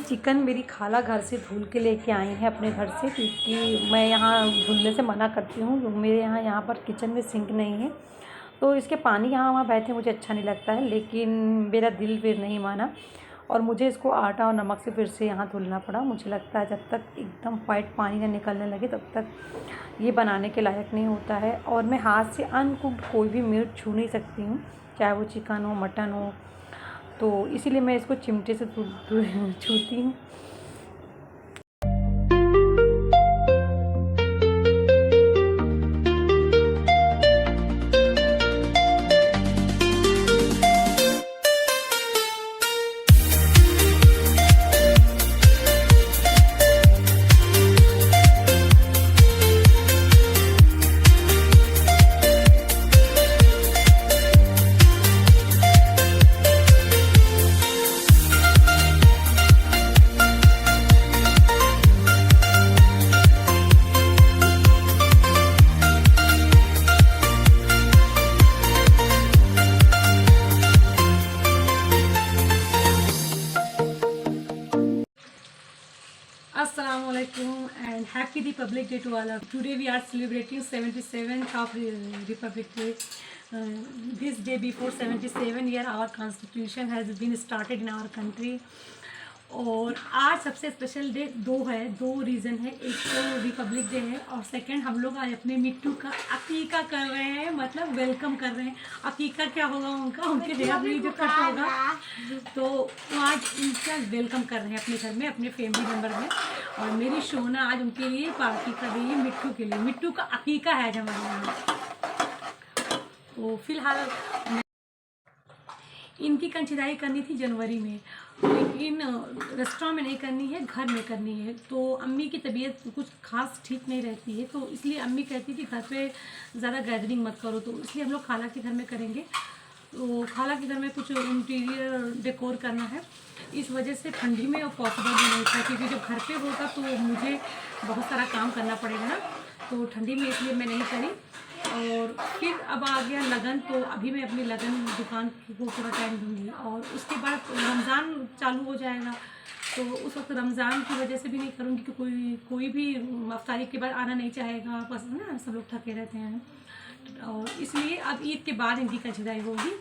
Chicken मेरी खाला घर से धुल के लेके आई है अपने घर से, क्योंकि मैं यहाँ धुलने से मना करती हूँ। मेरे यहाँ पर किचन में सिंक नहीं है, तो इसके पानी यहाँ वहाँ बहते मुझे अच्छा नहीं लगता है। लेकिन मेरा दिल फिर नहीं माना और मुझे इसको आटा और नमक से फिर से यहाँ धुलना पड़ा। मुझे लगता है जब तक एकदम वाइट पानी ना निकलने लगे तब तक ये बनाने के लायक नहीं होता है। और मैं हाथ से अनकुक्ड कोई भी मीट छू नहीं सकती हूँ, चाहे वो चिकन हो, मटन हो। तो इसीलिए मैं इसको चिमटे से छूती हूँ। Assalamualaikum and happy Republic Day to all of you. Today we are celebrating 77th of Republic Day. This day before 77 year our constitution has been started in our country. और आज सबसे स्पेशल डे दो reason है। एक तो Republic day है और second हम लोग आज अपने मिट्टू का अकीका कर रहे हैं, मतलब वेलकम कर रहे हैं। अकीका क्या होगा उनका, उनके हेयर में जो कट होगा, तो आज उनका वेलकम कर रहे हैं अपने घर में, अपने फैमिली मेम्बर में। और मेरी शोना आज उनके लिए पार्टी कर रही है, मिट्टू के लिए। मिट्टू का अकीका है हमारे यहाँ। तो फिलहाल इनकी कंचिदाई करनी थी जनवरी में, लेकिन रेस्टोरेंट में नहीं करनी है, घर में करनी है। तो अम्मी की तबीयत कुछ खास ठीक नहीं रहती है, तो इसलिए अम्मी कहती थी घर पे ज़्यादा गैदरिंग मत करो, तो इसलिए हम लोग खाला के घर में करेंगे। तो खाला के घर में कुछ इंटीरियर डेकोर करना है, इस वजह से ठंडी में पॉसिबल भी नहीं था, क्योंकि जब घर पे होगा तो मुझे बहुत सारा काम करना पड़ेगा ना, तो ठंडी में इसलिए मैं नहीं करी। और फिर अब आ गया लगन, तो अभी मैं अपनी लगन दुकान को पूरा टाइम दूँगी। और उसके बाद रमज़ान चालू हो जाएगा, तो उस वक्त रमज़ान की वजह से भी नहीं करूँगी, कि कोई भी अफ्तारी के बाद आना नहीं चाहेगा, बस ना सब लोग थके रहते हैं। और इसलिए अब ईद के बाद इनकी कंचिदाई होगी।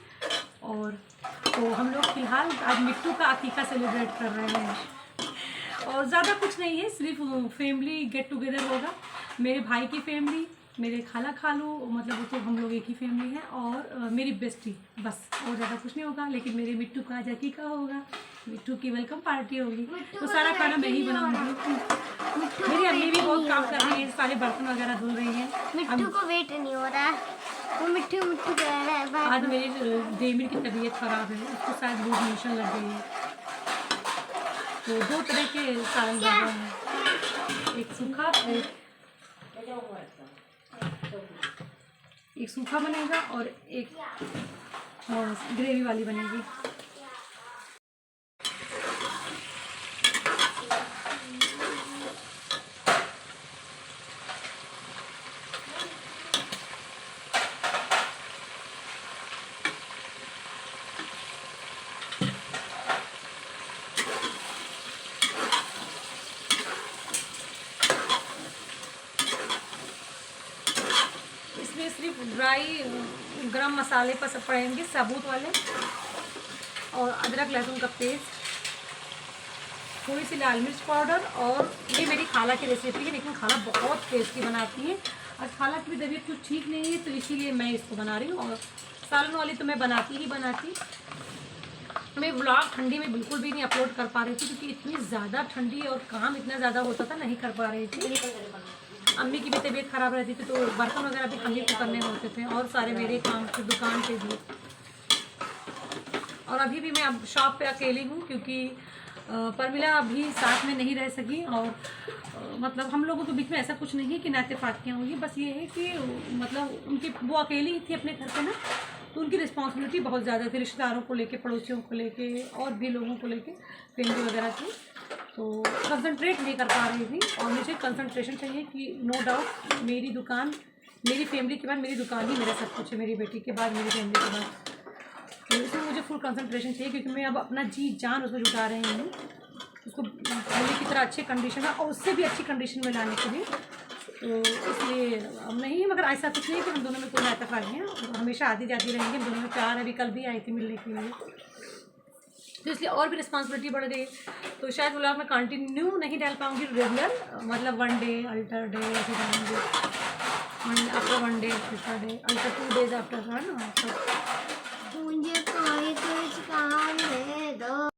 और तो हम लोग फ़िलहाल आज मिट्टू का अकीका सेलिब्रेट कर रहे हैं। और ज़्यादा कुछ नहीं है, सिर्फ फैमिली गेट टुगेदर होगा। मेरे भाई की फैमिली, मेरे खाला खालू, मतलब वो तो हम लोग एक ही फैमिली है, और मेरी बेस्टी, बस। और ज़्यादा कुछ नहीं होगा। लेकिन मेरे मिट्टू का आज अकीका होगा, मिट्टू की वेलकम पार्टी होगी, तो सारा खाना मैं ही बनाऊंगी। मेरी अम्मी भी बहुत काम कर रही है, सारे बर्तन वगैरह धुल रही हैं। मिट्टू को वेट नहीं हो रहा है, वो मिट्टू कह रहा है। आज मेरी देमिर की तबीयत ख़राब है, उसको शायद लूज मोशन लग गई है, तो दो तरह के सालन बन रहे हैं, एक सूखा बनेगा और एक ग्रेवी वाली बनेगी। सिर्फ ड्राई गरम मसाले पर सब पड़ेंगे, साबुत वाले, और अदरक लहसुन का पेस्ट, थोड़ी सी लाल मिर्च पाउडर। और ये मेरी खाला की रेसिपी है, लेकिन खाला बहुत टेस्टी बनाती है। और खाला की भी तबीयत कुछ ठीक नहीं है, तो इसीलिए मैं इसको बना रही हूँ। और सालन वाली तो मैं बनाती ही बनाती। मैं व्लॉग ठंडी में बिल्कुल भी नहीं अपलोड कर पा रही थी, क्योंकि इतनी ज़्यादा ठंडी और काम इतना ज़्यादा होता था, नहीं कर पा रही थी। अम्मी की भी तबीयत ख़राब रहती थी, तो बर्तन वगैरह भी हम ही को करने होते थे, और सारे मेरे काम थे दुकान पे भी। और अभी भी मैं अब शॉप पे अकेली हूँ, क्योंकि परमिला अभी साथ में नहीं रह सकी। और मतलब हम लोगों के बीच में ऐसा कुछ नहीं है कि नाते फाटकियाँ होंगी, बस ये है कि मतलब उनकी वो अकेली थी अपने घर पे ना, तो उनकी रिस्पॉन्सिबिलिटी बहुत ज़्यादा थी, रिश्तेदारों को लेके, पड़ोसियों को लेके, और भी लोगों को लेके, फैमिली वगैरह की। तो कंसंट्रेट नहीं कर पा रही थी, और मुझे कंसंट्रेशन चाहिए कि नो डाउट मेरी दुकान, मेरी फैमिली के बाद मेरी दुकान ही मेरा सब कुछ है, मेरी बेटी के बाद, मेरी फैमिली के बाद। तो इसमें मुझे फुल कंसंट्रेशन चाहिए, क्योंकि मैं अब अपना जी जान उसमें जुटा रही हूँ। उसको पहले की तरह अच्छे कंडीशन में और उससे भी अच्छी कंडीशन में लाने के लिए। तो इसलिए अब नहीं, मगर ऐसा कुछ नहीं कि हम दोनों में कोई नाटक आ गए हैं, और हमेशा आती जाती रहेंगे, हम दोनों में प्यार है। अभी कल भी आई थी मिलने के लिए, तो इसलिए और भी रिस्पॉन्सिबिलिटी बढ़ गई। तो शायद व्लॉग में कंटिन्यू नहीं डाल पाऊँगी रेगुलर, मतलब 1 डे अल्टर डे ऐसे डालूँगी, after 1 day alter day, alter 2 days after 1। मुझे कोई कुछ काम दे दो।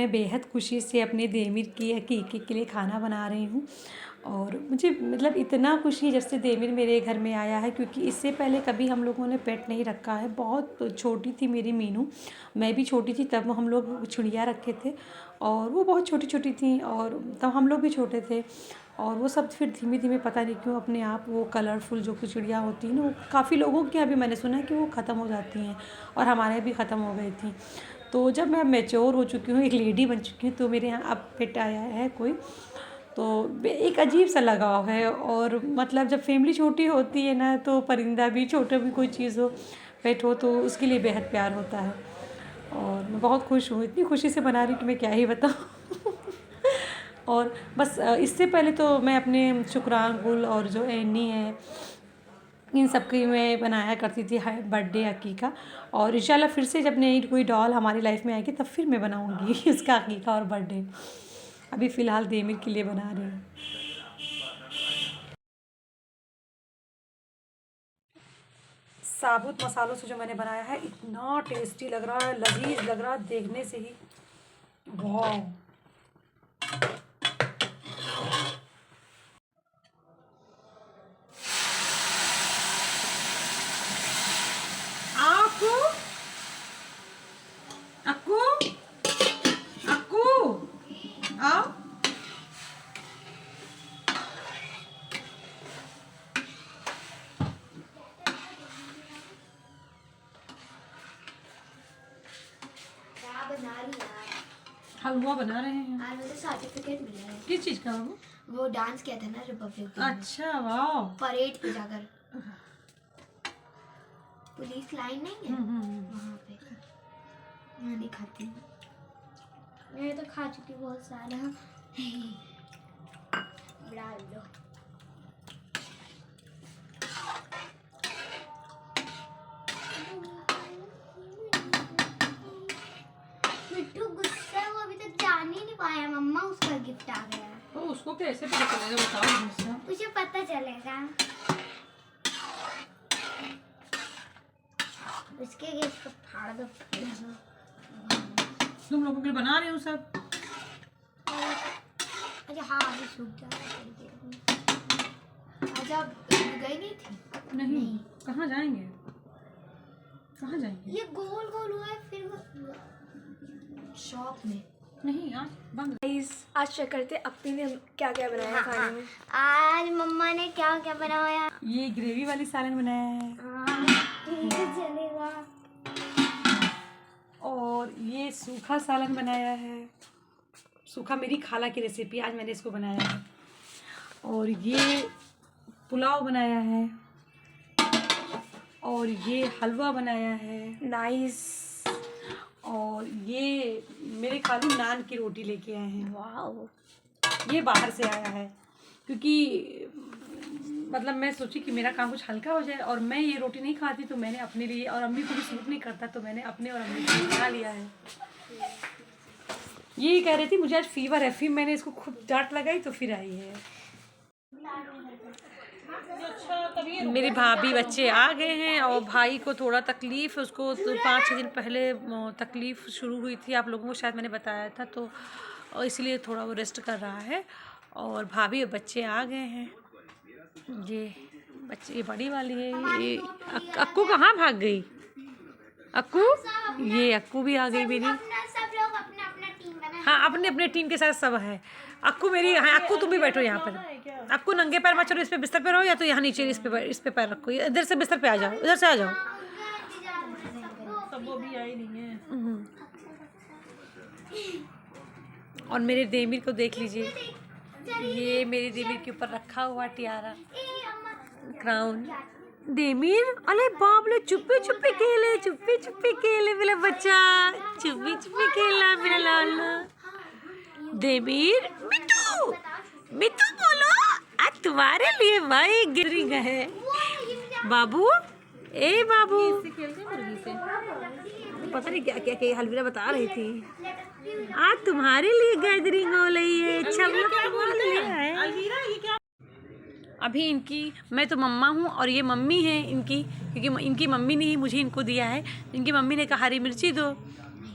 मैं बेहद खुशी से अपने देमिर की हकीकी के लिए खाना बना रही हूँ। और मुझे मतलब इतना खुशी है जब से देमिर मेरे घर में आया है, क्योंकि इससे पहले कभी हम लोगों ने पेट नहीं रखा है। बहुत छोटी थी मेरी मीनू, मैं भी छोटी थी तब हम लोग चिड़िया रखे थे और वो बहुत छोटी छोटी थी और तब हम लोग भी छोटे थे। और वो सब फिर धीमे धीमे पता नहीं क्यों अपने आप वो कलरफुल जो कि चिड़िया होती है ना, वो काफ़ी लोगों के यहाँ भी मैंने सुना है कि वो ख़त्म हो जाती हैं और हमारे भी ख़त्म हो गई थी। तो जब मैं मैच्योर हो चुकी हूँ, एक लेडी बन चुकी हूँ, तो मेरे यहाँ अब पेट आया है कोई, तो एक अजीब सा लगाव है। और मतलब जब फैमिली छोटी होती है ना, तो परिंदा भी, छोटा भी कोई चीज़ हो, पेट हो, तो उसके लिए बेहद प्यार होता है। और मैं बहुत खुश हूँ, इतनी खुशी से बना रही हूँ कि मैं क्या ही बताऊँ। और बस इससे पहले तो मैं अपने शुक्रान गुल और जो एनी है, इन सब की मैं बनाया करती थी बर्थडे हकीका। और इंशाल्लाह फिर से जब नई कोई डॉल हमारी लाइफ में आएगी तब फिर मैं बनाऊँगी उसका हकीका और बर्थडे। अभी फ़िलहाल देमिर के लिए बना रही हूँ। साबुत मसालों से जो मैंने बनाया है, इतना टेस्टी लग रहा है, लजीज लग रहा है देखने से ही। वाह, अक्कू अक्कू अक्कू आओ। बना रही यार, हलवा बना रहे हैं। आज मुझे सर्टिफिकेट मिला है। किस चीज़ का बाबू? वो डांस किया था ना रिपब्लिक डे में, अच्छा, वाह। परेड पे जाकर, पुलिस लाइन नहीं है वहाँ पे मैं दिखाती हूँ। मैं तो खा चुकी बहुत सारा। डाल दो। मिट्टू गुस्सा है, वो अभी तक जान ही नहीं पाया मम्मा उसका गिफ्ट आ गया है। तो उसको कैसे पता चलेगा बताओ मुझसे। मुझे पता चलेगा, उसके गिफ्ट को फाड़ दो। तुम लोगों के लिए बना रही हूँ सब। अच्छा हाँ, अभी सूख जाएगा। अच्छा गई नहीं थी? नहीं। कहाँ जाएंगे, कहाँ जाएंगे? ये गोल गोल हुआ है, फिर शॉप में नहीं, आज बंद। आज चेक करते अपनी ने क्या क्या बनाया खाने में। आज मम्मा ने क्या क्या बनाया। ये ग्रेवी वाली सालन बनाया है चलेगा। और ये सूखा सालन बनाया है। सूखा मेरी खाला की रेसिपी, आज मैंने इसको बनाया है। और ये पुलाव बनाया है। और ये हलवा बनाया है। नाइस। और ये मेरे खालू नान की रोटी लेके आए हैं। वाह, ये बाहर से आया है, क्योंकि मतलब मैं सोची कि मेरा काम कुछ हल्का हो जाए, और मैं ये रोटी नहीं खाती तो मैंने अपने लिए, और अम्मी को भी सूट नहीं करता तो मैंने अपने और अम्मी के लिए बना लिया है। ये कह रही थी मुझे आज फीवर है, फिर मैंने इसको खूब डांट लगाई तो फिर आई है। मेरे भाभी बच्चे आ गए हैं और भाई को थोड़ा तकलीफ़, उसको तो 5-6 दिन पहले तकलीफ़ शुरू हुई थी, आप लोगों को शायद मैंने बताया था, तो इसलिए थोड़ा वो रेस्ट कर रहा है। और भाभी और बच्चे आ गए हैं। ये बच्चे, ये बड़ी वाली है, ये अक्कू कहाँ भाग गई? अक्कू, ये अक्कू भी आ गई मेरी। सब लोग अपना अपना टीम बना। हाँ, अपने अपने टीम के साथ सब है। अक्कू मेरी, हाँ अक्कू तुम भी बैठो यहाँ पर। अक्कू नंगे पैर मत चलो, इस पे बिस्तर पे रहो, या तो यहाँ नीचे इस पे पैर रखो। इधर से बिस्तर पे आ जाओ, इधर से आ जाओ। सब वो भी आई नहीं है। और मेरे देमिर को देख लीजिए, ये मेरे देमिर के ऊपर रखा हुआ टियारा, क्राउन। देमिर, अरे बाप रे, चुप्पी चुप्पी खेले, चुप्पी चुप्पी खेले मेरा बच्चा, चुप्पी चुप्पी खेला मेरा लाला। देमिर, मिट्टू मिट्टू बोलो, आज तुम्हारे लिए भाई गिरिंग है। बाबू, ए बाबू, पता नहीं क्या क्या क्या हलवीरा बता रही थी, आज तुम्हारे लिए गैदरिंग हो रही है। अच्छा, अभी इनकी, मैं तो मम्मा हूँ और ये मम्मी है इनकी, क्योंकि इनकी मम्मी ने ही मुझे इनको दिया है। इनकी मम्मी ने कहा हरी मिर्ची दो।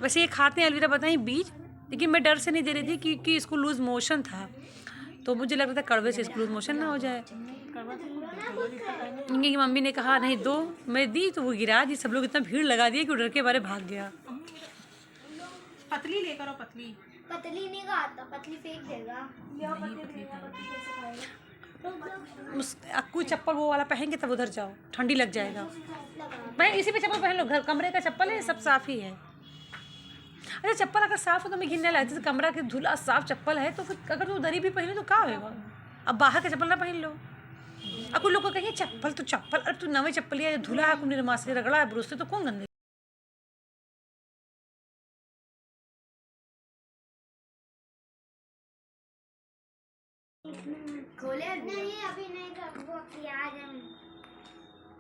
वैसे ये खाते हैं अलविरा, बताएं बीज लेकिन मैं डर से नहीं दे रही थी क्योंकि इसको लूज़ मोशन था, तो मुझे लग रहा था कड़वे से इसको लूज़ मोशन ना हो जाए। इनकी मम्मी ने कहा नहीं दो, मैं दी तो वो गिरा दी। सब लोग इतना भीड़ लगा दिया कि वो डर के बारे भाग गया। पतली लेकर आओ, पतली। पतली नहीं खाता, पतली फेंक देगा। कोई चप्पल वो वाला पहन के तब उधर जाओ, ठंडी लग जाएगा। मैं इसी पे चप्पल पहन लो, घर कमरे का चप्पल है, सब साफ ही है। अच्छा चप्पल अगर साफ हो तो मैं घिनने लगती है, कमरा के धुला साफ चप्पल है तो फिर अगर तू दरी भी पहन लो तो क्या होगा। अब बाहर का चप्पल ना पहन लो। अब कुछ लोग को कहिए चप्पल तो चप्पल, अब तू नवे चप्पल लिया धुला है, कुछ माँ से रगड़ा है ब्रुश से, तो कौन गंदे। खोले नहीं, अभी नहीं कर वो किया आज हम।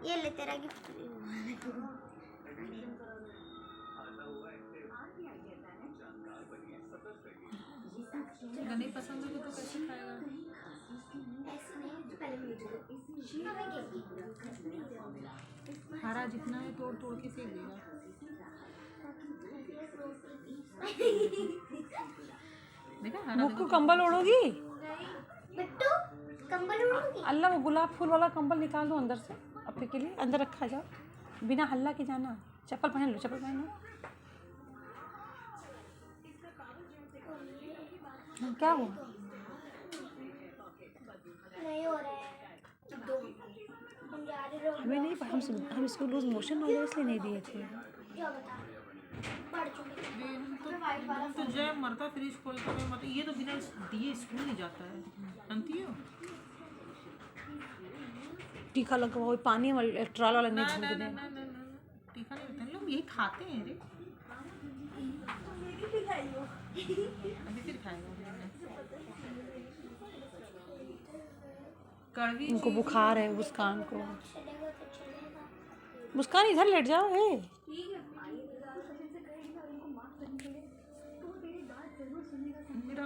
ये ले तेरा गिफ्ट। नहीं पसंद है तो कैसे खाएगा? ऐसे नहीं, तो पहले मुझे हरा जितना है तोड़ तोड़ के फेंक देगा। देखा हरा मुक्कू कंबल ओढ़ोगी? बिट्टू कंबल उड़ोगी? अल्लाह वो गुलाब फूल वाला कंबल निकाल दो अंदर से, अपने के लिए अंदर रखा जाओ, बिना हल्ला के जाना। चप्पल पहन लो, चप्पल पहन लो। क्या हुआ? नहीं हो रहा है। दो हम जा रहे हैं। हमें नहीं, हम इसको लूज मोशन हो गया इसलिए नहीं दिए थे। क्या बता, पढ़ चुकी हम तो जय मरता फ्रिज खोल कर मत, ये तो बिना दिए स्कूल नहीं जाता है। जानती हो? टीका लगवाओ, पानी वाला ट्रॉल वाला नहीं ना झोंक ना दे। ना ना ना ना, टीका नहीं होता, लोग यही खाते हैं रे। अभी फिर खाएगा कड़वी। उनको बुखार है मुस्कान को। चलेगा तो चलेगा। मुस्कान इधर लेट जाओ। हे मेरा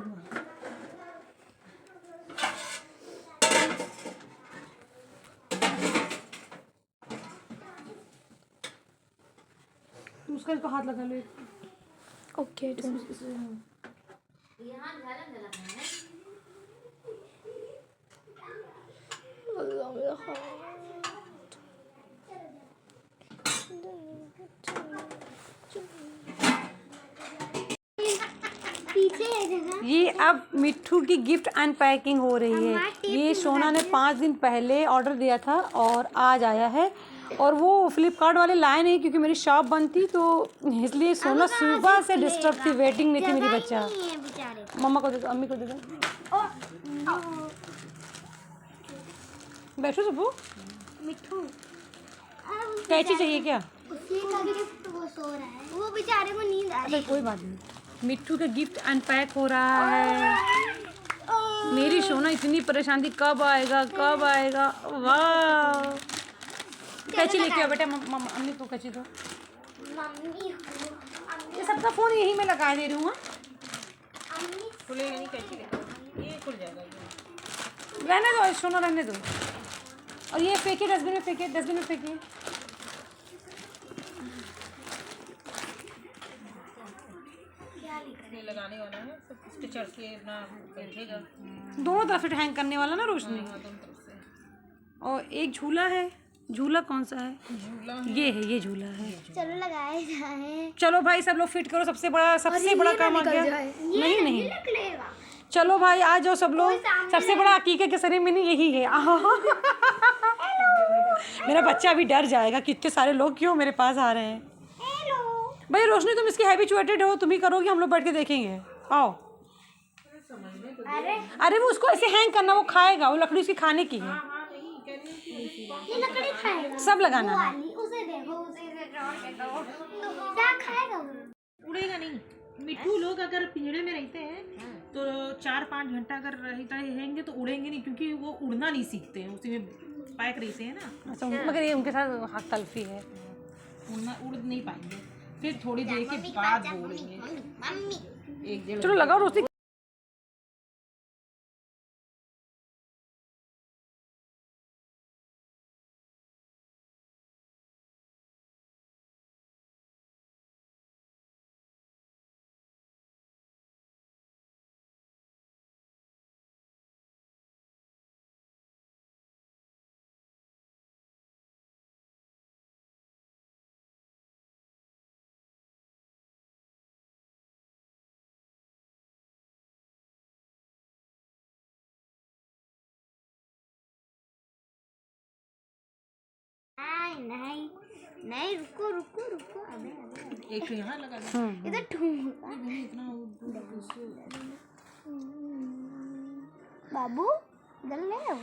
थोड़ा। तू उसका इसको हाथ लगा लो। ओके तो पीछे है जगह। ये अब मिट्ठू की गिफ्ट अनपैकिंग हो रही है। ये सोना ने 5 दिन पहले ऑर्डर दिया था और आज आया है। और वो फ्लिपकार्ट वाले लाए नहीं क्योंकि मेरी शॉप बंद थी, तो इसलिए सोना सुबह से डिस्टर्ब थी, वेटिंग में थी मेरी बच्चा। नहीं है बेचारे। मम्मा को दे दो, अम्मी को दे दो। बैठो सबू। मिट्ठू कैची चाहिए क्या? उसी का गिफ्ट वो सो रहा है, वो बेचारे को नींद आ रही अच्छा कोई बात नहीं। मिट्ठू का गिफ्ट अनपैक हो रहा है। मेरी सोना इतनी परेशान थी, कब आएगा कब आएगा। वाह, कैची लेके आओ बेटा। मम्मा अम्मी को कैची दो। मम्मी ये सबका फोन यही मैं लगा दे रही हूँ। अम्मी खुलेगा नहीं, कैसे लेगा? ये खुल जाएगा ये। रहने दो सोना, रहने दो। और ये फेंकिए डस्टबिन में, फेंकिए डस्टबिन में फेंकिए। ये लगाने वाला है, सब इस पे चढ़ के अपना बैठेगा। दोनों तरफ से हैंग करने वाला ना रोशनी। हाँ, दोनों तरफ से। और एक झूला है। झूला कौन सा है? झूला ये है, ये झूला है। चलो लगाए जाए। चलो भाई सब लोग फिट करो। सबसे बड़ा काम आ गया। नहीं नहीं, निकलेगा। चलो भाई आ जाओ सब लोग। सबसे बड़ा अकीके के सेरेमनी यही है। मेरा बच्चा भी डर जाएगा कि इतने सारे लोग क्यों मेरे पास आ रहे हैं। हेलो। भाई रोशनी तुम इसकी हैबिचुएटेड हो, तुम ही करोगी, हम लोग बैठ के देखेंगे। आओ। अरे अरे वो उसको ऐसे हैंग करना, वो खाएगा। वो लकड़ी उसकी खाने की है। ये लकड़ी खाएगा। सब लगाना है। वाली उसे देखो, उसे देखो। क्या खाएगा वो? उड़ेगा नहीं। मिट्ठू लोग अगर पिंजड़े में रहते हैं तो 4-5 घंटा अगर रहेंगे तो उड़ेंगे नहीं, क्योंकि वो उड़ना नहीं सीखते हैं, उसी में पैक रहते हैं ना। अच्छा, मगर ये उनके साथ हक तलफी है। उड़ नहीं पाएंगे। फिर थोड़ी देर के बाद वो उड़ेंगे। मम्मी 1-1.5 चलो लगाओ रोशनी। नहीं नहीं, रुको रुको रुको। अबे एक तो यहाँ लगा दो। इधर ठूंगा। इतना बाबू इधर ले आओ।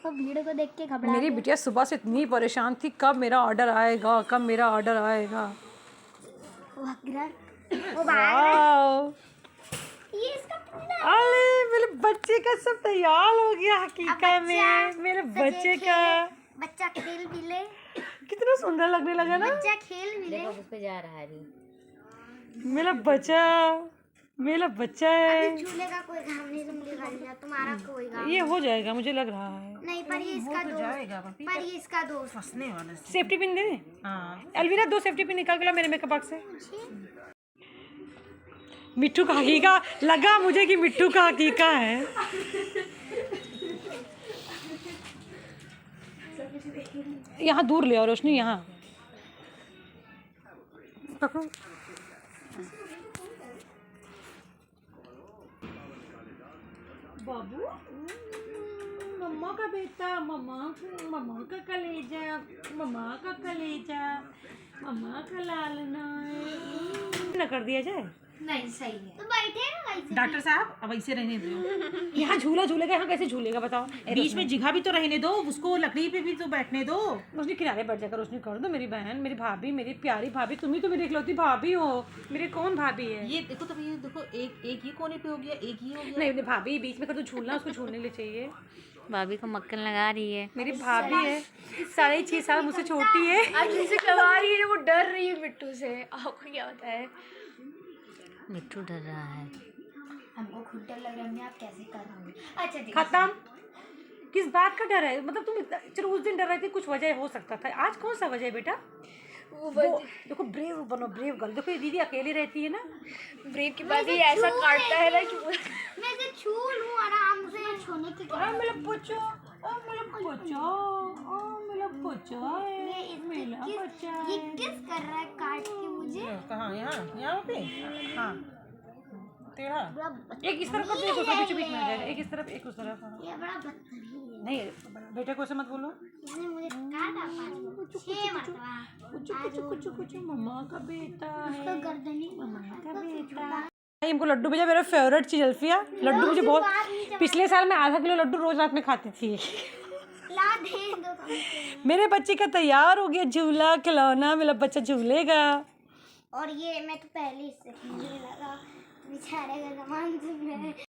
तो भीड़ को देख के घबरा मेरी बिटिया सुबह से इतनी परेशान थी, कब मेरा ऑर्डर आएगा, कब मेरा ऑर्डर आएगा। वो भाग रहा है। ये इसका पिंजरा। अरे मेरे बच्चे का सब तैयार हो गया हकीकत में। मेरे बच्चे का बच्चा खेल भी ले। कितना सुंदर लगने लगा ना। बच्चा खेल भी ले। उस पे जा रहा है मेरा बच्चा, मेरा बच्चा है। अभी झूले का कोई काम नहीं, तुम निकल जा। तुम्हारा कोई काम ये हो जाएगा मुझे लग रहा है। नहीं। पर ये इसका दोस्त, जाएगा पपी, पर ये इसका दोस्त। फंसने वाला है। सेफ्टी पिन दे दे। हाँ, अलविरा 2 सेफ्टी पिन निकाल के ला मेरे मेकअप बॉक्स से। मिट्ठू का हकीका लगा मुझे कि मिट्ठू का हकीका है। यहाँ दूर ले आओ रोशनी, यहाँ पकड़ो। बाबू मम्मा का बेटा, मम्मा का कलेजा, मम्मा का कलेजा, मम्मा का लालना न कर दिया जाए। नहीं सही है। तो बैठे ना वैसे। डॉक्टर साहब अब ऐसे रहने दो। यहाँ झूला झूलेगा, यहाँ कैसे झूलेगा बताओ। बीच में जगह भी तो रहने दो उसको, लकड़ी पे भी तो बैठने दो। रोशनी किनारे बैठ जाकर रोशनी कर दो। मेरी बहन, मेरी भाभी, मेरी प्यारी भाभी, तुम ही तो मेरी इकलौती भाभी हो। मेरी कौन भाभी है? ये देखो तो ये देखो, एक ये कोने पे हो गया, एक ही हो गया। नहीं भाभी बीच में कर दो झूलना, उसको झूलने ले चाहिए। भाभी को मक्खन लगा रही है। मेरी भाभी है, 6.5 साल मुझसे छोटी है। आज जिसे लगा रही है वो डर रही है मिट्टू से। आपको क्या होता है? मिट्टू डर रहा है। हमको खुद डर लग रहा है मम्मी, आप कैसे कर रही होंगी। अच्छा जी खत्म। किस बात का डर है? मतलब तुम चलो उस दिन डर रही थी, कुछ वजह हो सकता था, आज कौन सा वजह है बेटा? वो देखो ब्रेव बनो, ब्रेव गर्ल। देखो ये दीदी अकेली रहती है ना, ब्रेव की बात ही ऐसा काटता है ना कि मैं इसे छू लूं आराम से, छूने की क्या मेरा बच्चा, ओ मेरा बच्चा, ओ मेरा बच्चा है, मेरा बच्चा ये है। किस कर रहा है काट के मुझे। कहाँ? यहाँ यहाँ पे? हाँ तेरा बड़ा एक इस तरफ कर दो, एक उस बीच बीच में आ जाएगा, एक इस तरफ एक उस तरफ। हाँ। ये बड़ा बदतमीज है। नहीं बेटे को ऐसे मत बोलो। इसने मुझे काटा 6 मरतबा। कुछ मम्मा का बेटा उसका है, गर्दनी मम्मा का बेटा। हमको लड्डू भेजा, मेरा फेवरेट चीज अल्फिया लड्डू। मुझे बहुत, पिछले साल मैं आधा किलो लड्डू रोज रात में खाती थी। ला दे दो तुमसे। मेरे बच्चे का तैयार हो गया झूला खिलौना, मेरा बच्चा झूलेगा। और ये मैं तो पहले इससे मुझे लगा बेचारे का सामान से मैं